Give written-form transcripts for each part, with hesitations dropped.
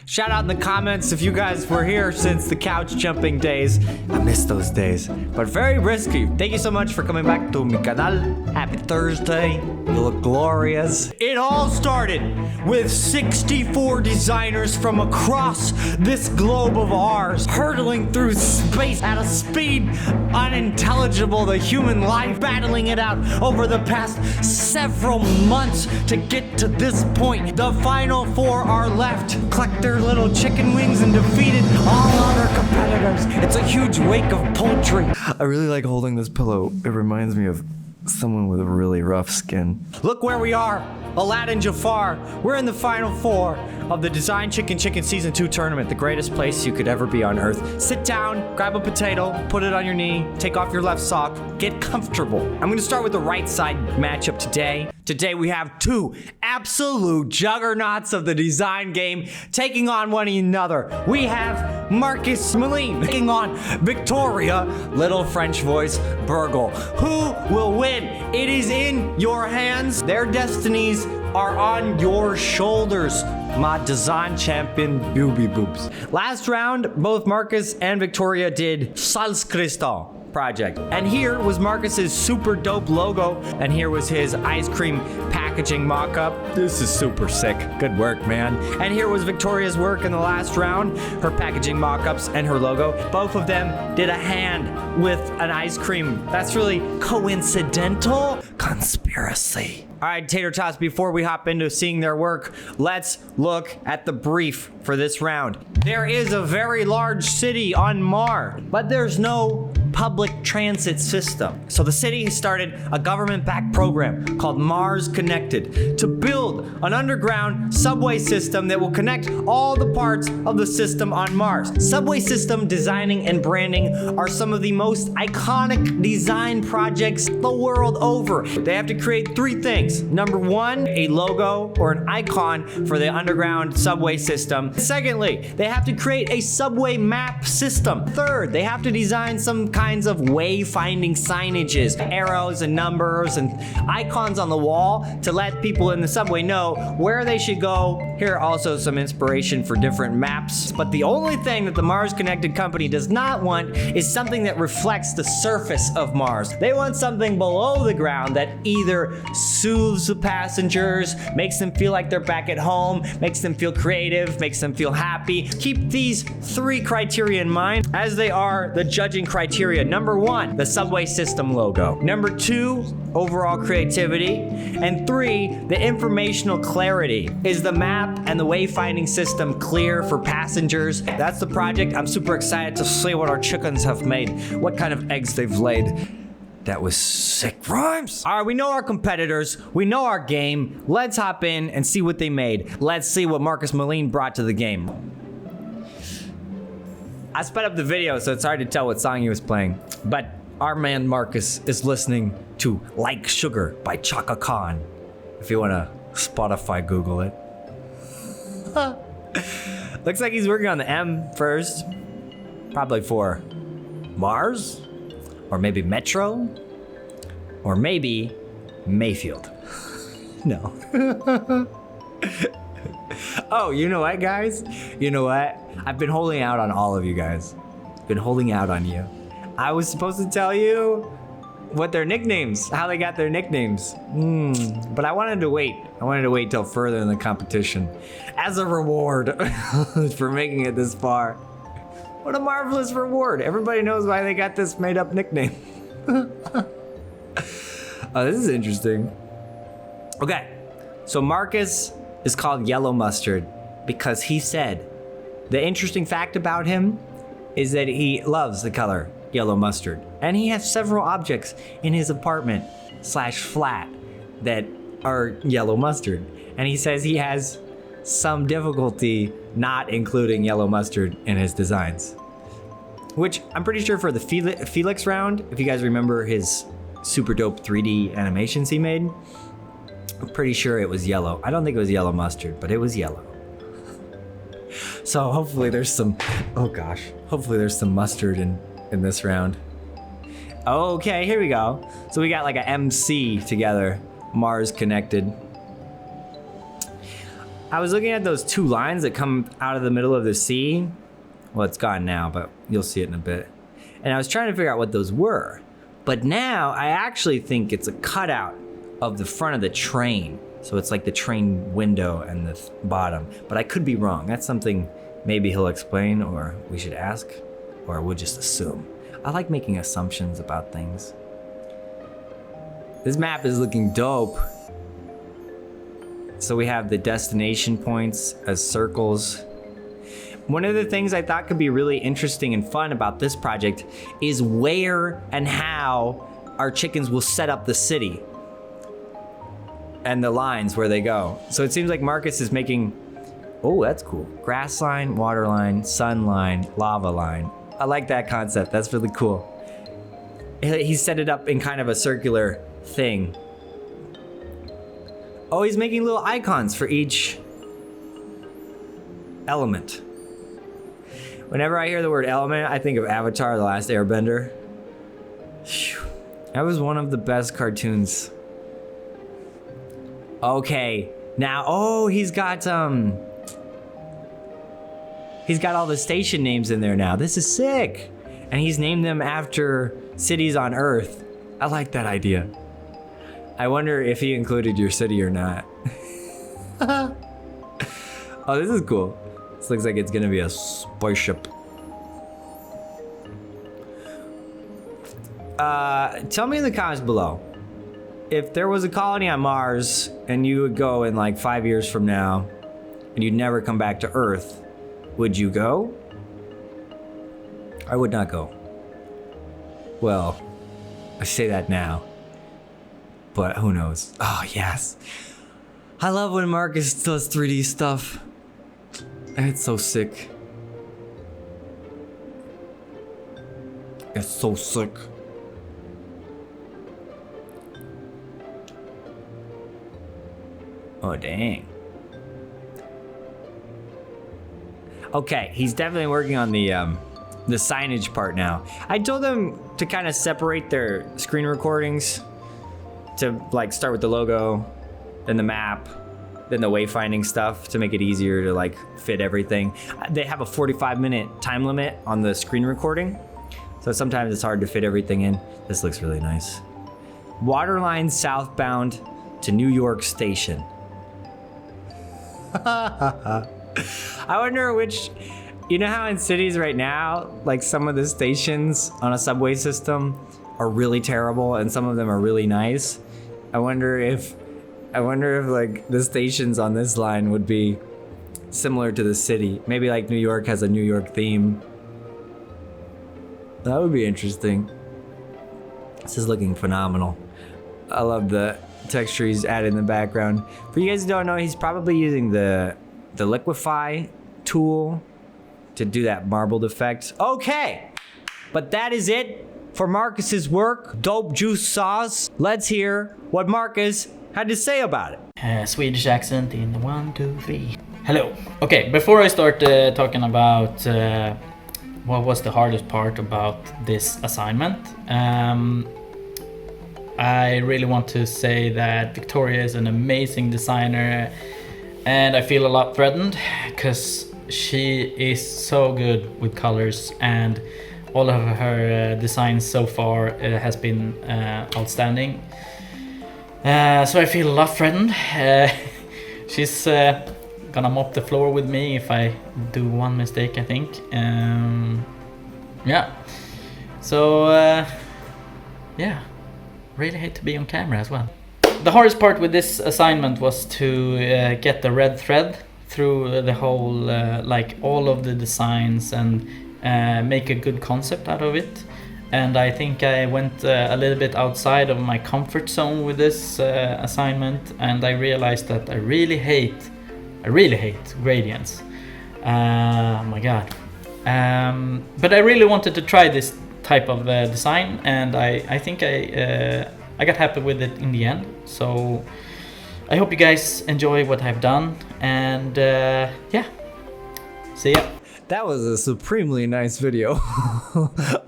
Shout out in the comments if you guys were here since the couch jumping days. I miss those days, but very risky. Thank you so much for coming back to mi canal. Happy Thursday. You look glorious. It all started with 64 designers from across this globe of ours hurtling through space at a speed unintelligible to human life, battling it out over the past several months to get to this point. The final four are left, collect their little chicken wings and defeated all other competitors. It's a huge wake of poultry. I really like holding this pillow. It reminds me of someone with a really rough skin. Look where we are, Aladdin Jafar. We're in the final four of the Design Chicken Season 2 tournament, the greatest place you could ever be on Earth. Sit down, grab a potato, put it on your knee, take off your left sock, get comfortable. I'm gonna start with the right side matchup today. Today we have two absolute juggernauts of the design game taking on one another. We have Marcus Moline taking on Victoria, little French voice, Burgle. Who will win? It is in your hands. Their destinies are on your shoulders, my design champion booby boobs. Last round, both Marcus and Victoria did Sals Cristal project. And here was Marcus's super dope logo, and here was his ice cream packaging mock-up. This is super sick. Good work, man. And here was Victoria's work in the last round, her packaging mock-ups and her logo. Both of them did a hand with an ice cream. That's really coincidental? Conspiracy. All right, Tater Tots, before we hop into seeing their work, let's look at the brief for this round. There is a very large city on Mars, but there's no public transit system. So the city started a government-backed program called Mars Connected to build an underground subway system that will connect all the parts of the system on Mars. Subway system designing and branding are some of the most iconic design projects the world over. They have to create three things. Number one, a logo or an icon for the underground subway system. Secondly, they have to create a subway map system. Third, they have to design some kinds of wayfinding signages, arrows and numbers and icons on the wall to let people in the subway know where they should go. Here are also some inspiration for different maps. But the only thing that the Mars Connected company does not want is something that reflects the surface of Mars. They want something below the ground that either soothes the passengers, makes them feel like they're back at home, makes them feel creative, makes them feel happy. Keep these three criteria in mind as they are the judging criteria. Number one, the subway system logo. Number two, overall creativity. And three, the informational clarity. Is the map and the wayfinding system clear for passengers? That's the project. I'm super excited to see what our chickens have made, what kind of eggs they've laid. That was sick rhymes. All right, we know our competitors. We know our game. Let's hop in and see what they made. Let's see what Marcus Moline brought to the game. I sped up the video, so it's hard to tell what song he was playing. But our man Marcus is listening to Like Sugar by Chaka Khan. If you want to Spotify Google it. Looks like he's working on the M first. Probably for Mars. Or maybe Metro. Or maybe Mayfield. No. Oh, you know what, guys? You know what? I've been holding out on all of you guys. Been holding out on you. I was supposed to tell you what their nicknames, how they got their nicknames. But I wanted to wait. I wanted to wait till further in the competition. As a reward for making it this far. What a marvelous reward. Everybody knows why they got this made up nickname. Oh, this is interesting. Okay, so Marcus is called Yellow Mustard because he said the interesting fact about him is that he loves the color yellow mustard. And he has several objects in his apartment/flat that are yellow mustard. And he says he has some difficulty not including yellow mustard in his designs. Which I'm pretty sure for the Felix round, if you guys remember his super dope 3D animations he made, I'm pretty sure it was yellow. I don't think it was yellow mustard, but it was yellow. So hopefully there's some, oh gosh, hopefully there's some mustard in this round. Okay, here we go. So we got like a MC together, Mars Connected. I was looking at those two lines that come out of the middle of the sea. Well, it's gone now, but you'll see it in a bit. And I was trying to figure out what those were. But now I actually think it's a cutout of the front of the train. So it's like the train window and the bottom. But I could be wrong. That's something maybe he'll explain, or we should ask, or we'll just assume. I like making assumptions about things. This map is looking dope. So we have the destination points as circles. One of the things I thought could be really interesting and fun about this project is where and how our chickens will set up the city and the lines where they go. So it seems like Marcus is making, oh, that's cool. Grass line, water line, sun line, lava line. I like that concept. That's really cool. He set it up in kind of a circular thing. Oh, he's making little icons for each element. Whenever I hear the word element, I think of Avatar: The Last Airbender. Phew. That was one of the best cartoons. Okay, now, oh, he's got all the station names in there now. This is sick. And he's named them after cities on Earth. I like that idea. I wonder if he included your city or not. Oh, this is cool. This looks like it's gonna be a spaceship. Tell me in the comments below, if there was a colony on Mars and you would go in like 5 years from now and you'd never come back to Earth, would you go? I would not go. Well, I say that now, but who knows? Oh, yes. I love when Marcus does 3D stuff. It's so sick. It's so sick. Oh, dang. Okay, he's definitely working on the signage part now. I told them to kind of separate their screen recordings, to like start with the logo, then the map, then the wayfinding stuff to make it easier to like fit everything. They have a 45-minute time limit on the screen recording, so sometimes it's hard to fit everything in. This looks really nice. Waterline southbound to New York Station. I wonder which, you know how in cities right now, like some of the stations on a subway system are really terrible and some of them are really nice. I wonder if like the stations on this line would be similar to the city. Maybe like New York has a New York theme. That would be interesting. This is looking phenomenal. I love the texture he's added in the background. For you guys who don't know, he's probably using the liquefy tool to do that marbled effect. Okay, but that is it for Marcus's work. Dope juice sauce. Let's hear what Marcus had to say about it. Swedish accent in 1, 2, 3. Hello. Okay, before I start talking about what was the hardest part about this assignment, I really want to say that Victoria is an amazing designer, and I feel a lot threatened because she is so good with colors, and all of her designs so far has been outstanding. So I feel a lot threatened. She's gonna mop the floor with me if I do one mistake, I think. Yeah. So yeah, really hate to be on camera as well. The hardest part with this assignment was to get the red thread through the whole, like all of the designs, and make a good concept out of it. And I think I went a little bit outside of my comfort zone with this assignment, and I realized that I really hate gradients. Oh my god. But I really wanted to try this type of design, and I think I got happy with it in the end. So I hope you guys enjoy what I've done, and yeah, see ya. That was a supremely nice video.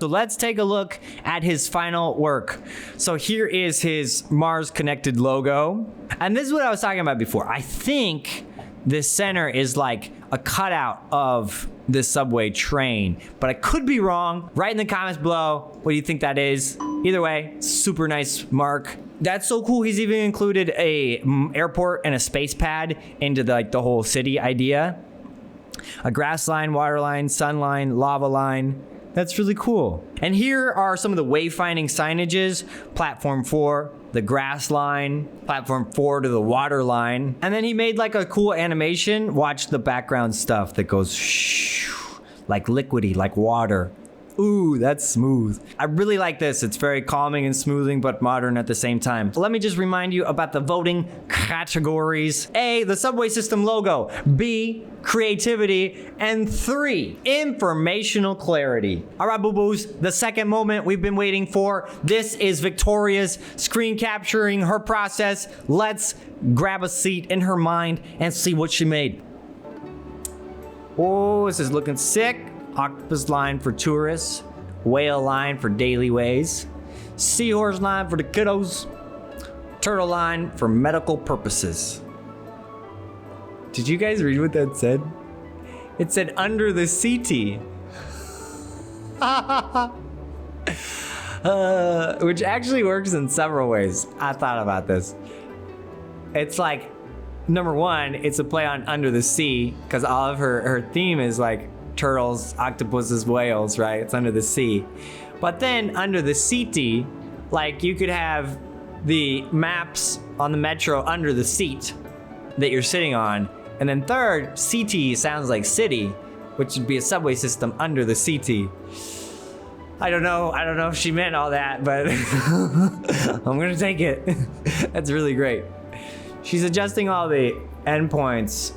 So let's take a look at his final work. So here is his Mars connected logo. And this is what I was talking about before. I think this center is like a cutout of this subway train, but I could be wrong. Write in the comments below what do you think that is. Either way, super nice mark. That's so cool. He's even included a airport and a space pad into the whole city idea. A grass line, water line, sun line, lava line. That's really cool. And here are some of the wayfinding signages. Platform 4, the grass line, platform 4 to the water line. And then he made like a cool animation. Watch the background stuff that goes shh, like liquidy, like water. Ooh, that's smooth. I really like this. It's very calming and smoothing, but modern at the same time. Let me just remind you about the voting categories. A, the subway system logo. B, creativity. And 3, informational clarity. All right, boo-boos, the second moment we've been waiting for. This is Victoria's screen capturing her process. Let's grab a seat in her mind and see what she made. Oh, this is looking sick. Octopus line for tourists, whale line for daily ways, seahorse line for the kiddos, turtle line for medical purposes. Did you guys read what that said? It said under the CT. Which actually works in several ways. I thought about this. It's like, number one, it's a play on under the sea, because all of her theme is like turtles, octopuses, whales, right? It's under the sea. But then under the CT, like you could have the maps on the metro under the seat that you're sitting on. And then third, CT sounds like city, which would be a subway system under the CT. I don't know if she meant all that, but I'm gonna take it. That's really great. She's adjusting all the endpoints,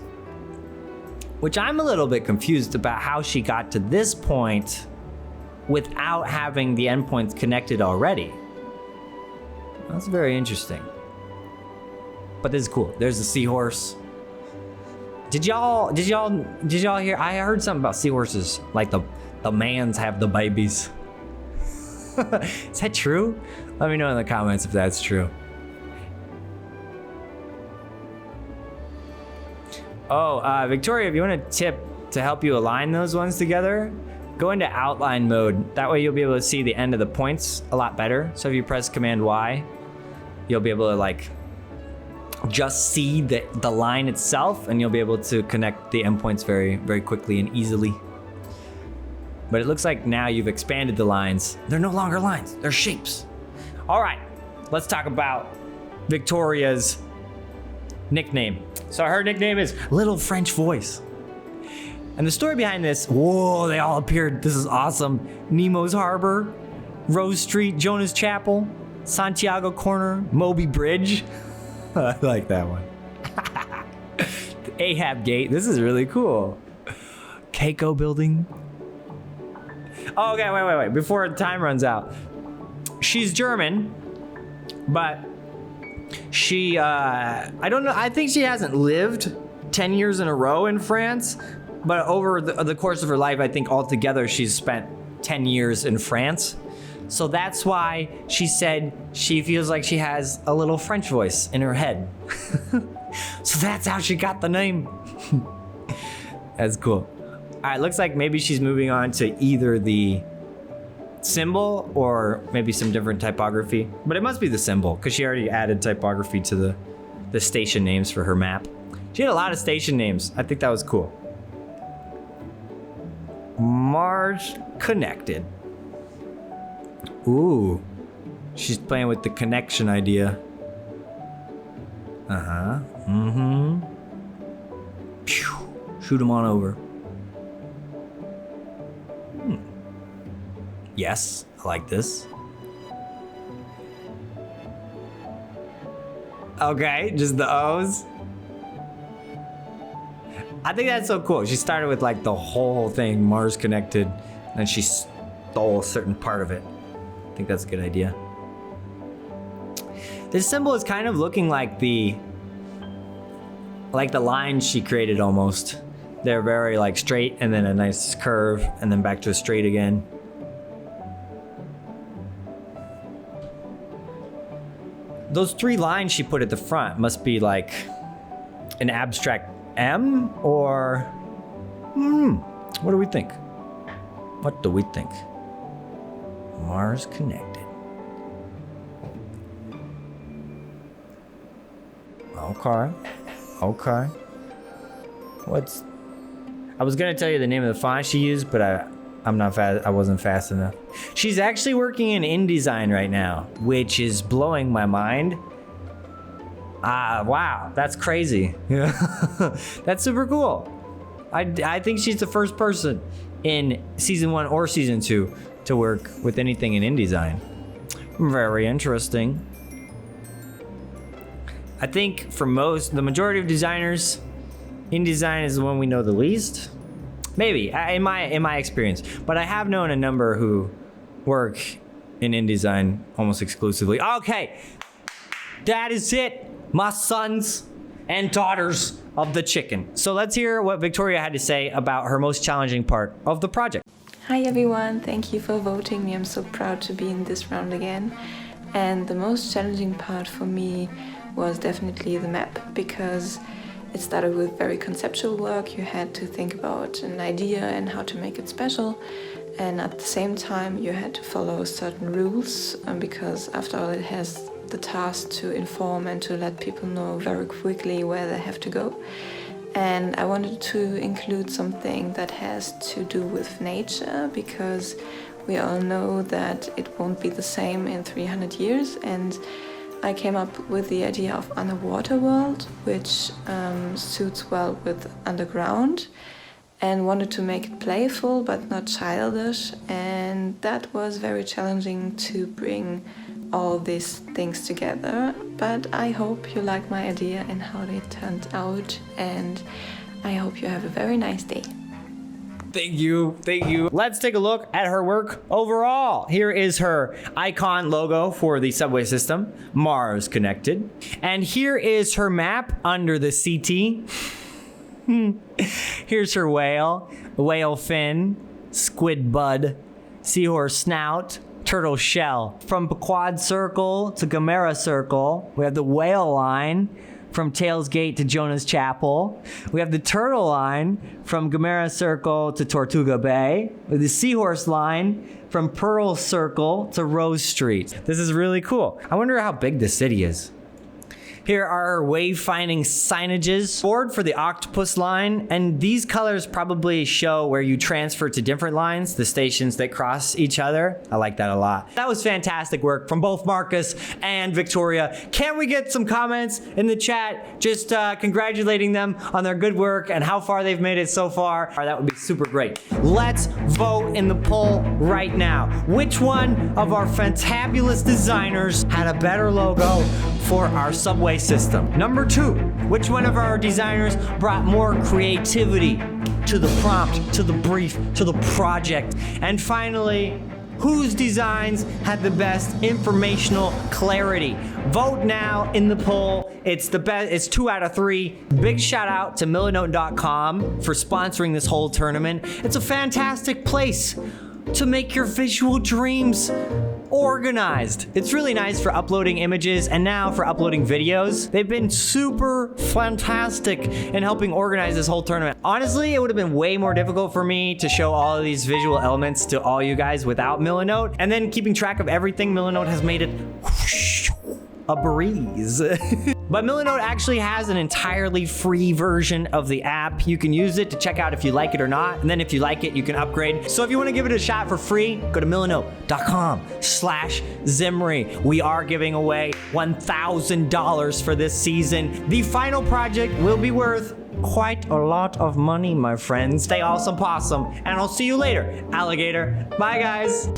which I'm a little bit confused about how she got to this point without having the endpoints connected already. That's very interesting. But this is cool. There's a seahorse. Did y'all hear? I heard something about seahorses. Like the mans have the babies. Is that true? Let me know in the comments if that's true. Oh, Victoria, if you want a tip to help you align those ones together, go into outline mode. That way you'll be able to see the end of the points a lot better. So if you press Command Y, you'll be able to like just see the line itself, and you'll be able to connect the endpoints very, very quickly and easily. But it looks like now you've expanded the lines. They're no longer lines, they're shapes. All right, let's talk about Victoria's nickname. So her nickname is Little French Voice. And the story behind this, whoa, they all appeared. This is awesome. Nemo's Harbor, Rose Street, Jonas Chapel, Santiago Corner, Moby Bridge. I like that one. The Ahab Gate, this is really cool. Keiko Building. Oh, okay, wait. Before time runs out. She's German, but she, I don't know, I think she hasn't lived 10 years in a row in France, but over the course of her life, I think altogether she's spent 10 years in France. So that's why she said she feels like she has a little French voice in her head. So that's how she got the name. That's cool. All right, looks like maybe she's moving on to either the symbol or maybe some different typography, but it must be the symbol because she already added typography to the station names for her map. She had a lot of station names. I think that was cool. Mars Connected. Ooh, she's playing with the connection idea. Phew. Shoot them on over. Yes, I like this. Okay, just the O's. I think that's so cool. She started with like the whole thing, Mars Connected, and she stole a certain part of it. I think that's a good idea. This symbol is kind of looking like the lines she created almost. They're very like straight and then a nice curve and then back to a straight again. Those 3 lines she put at the front must be like an abstract M or what do we think? What do we think? Mars connected. Okay. I was gonna tell you the name of the font she used, but I'm not fast. I wasn't fast enough. She's actually working in InDesign right now, which is blowing my mind. Wow, that's crazy. That's super cool. I think she's the first person in season 1 or season 2 to work with anything in InDesign. Very interesting. I think for the majority of designers, InDesign is the one we know the least. Maybe in my experience, but I have known a number who work in InDesign almost exclusively. Okay, that is it, my sons and daughters of the chicken. So let's hear what Victoria had to say about her most challenging part of the project. Hi everyone, thank you for voting me. I'm so proud to be in this round again. And the most challenging part for me was definitely the map, because it started with very conceptual work. You had to think about an idea and how to make it special, and at the same time you had to follow certain rules, because after all it has the task to inform and to let people know very quickly where they have to go. And I wanted to include something that has to do with nature, because we all know that it won't be the same in 300 years, and I came up with the idea of underwater world, which suits well with underground, and wanted to make it playful but not childish, and that was very challenging to bring all these things together. But I hope you like my idea and how they turned out, and I hope you have a very nice day. Thank you. Let's take a look at her work overall. Here is her icon logo for the subway system, Mars connected. And here is her map under the CT. Here's her whale fin, squid bud, seahorse snout, turtle shell. From Pequod Circle to Gamera Circle, we have the whale line. From Tails Gate to Jonah's Chapel. We have the turtle line from Gamera Circle to Tortuga Bay. With the seahorse line from Pearl Circle to Rose Street. This is really cool. I wonder how big this city is. Here are our wayfinding signages. Board for the octopus line, and these colors probably show where you transfer to different lines, the stations that cross each other. I like that a lot. That was fantastic work from both Marcus and Victoria. Can we get some comments in the chat just congratulating them on their good work and how far they've made it so far? That would be super great. Let's vote in the poll right now. Which one of our fantabulous designers had a better logo for our subway system? Number 2, which one of our designers brought more creativity to the prompt, to the brief, to the project? And finally, whose designs had the best informational clarity? Vote now in the poll. It's the best. It's 2 out of 3. Big shout out to Milanote.com for sponsoring this whole tournament. It's a fantastic place to make your visual dreams organized. It's really nice for uploading images and now for uploading videos. They've been super fantastic in helping organize this whole tournament. Honestly, it would have been way more difficult for me to show all of these visual elements to all you guys without Milanote, and then keeping track of everything. Milanote has made it a breeze. But Milanote actually has an entirely free version of the app. You can use it to check out if you like it or not. And then if you like it, you can upgrade. So if you want to give it a shot for free, go to milanote.com/Zimri. We are giving away $1,000 for this season. The final project will be worth quite a lot of money, my friends. Stay awesome, possum, and I'll see you later, alligator. Bye, guys.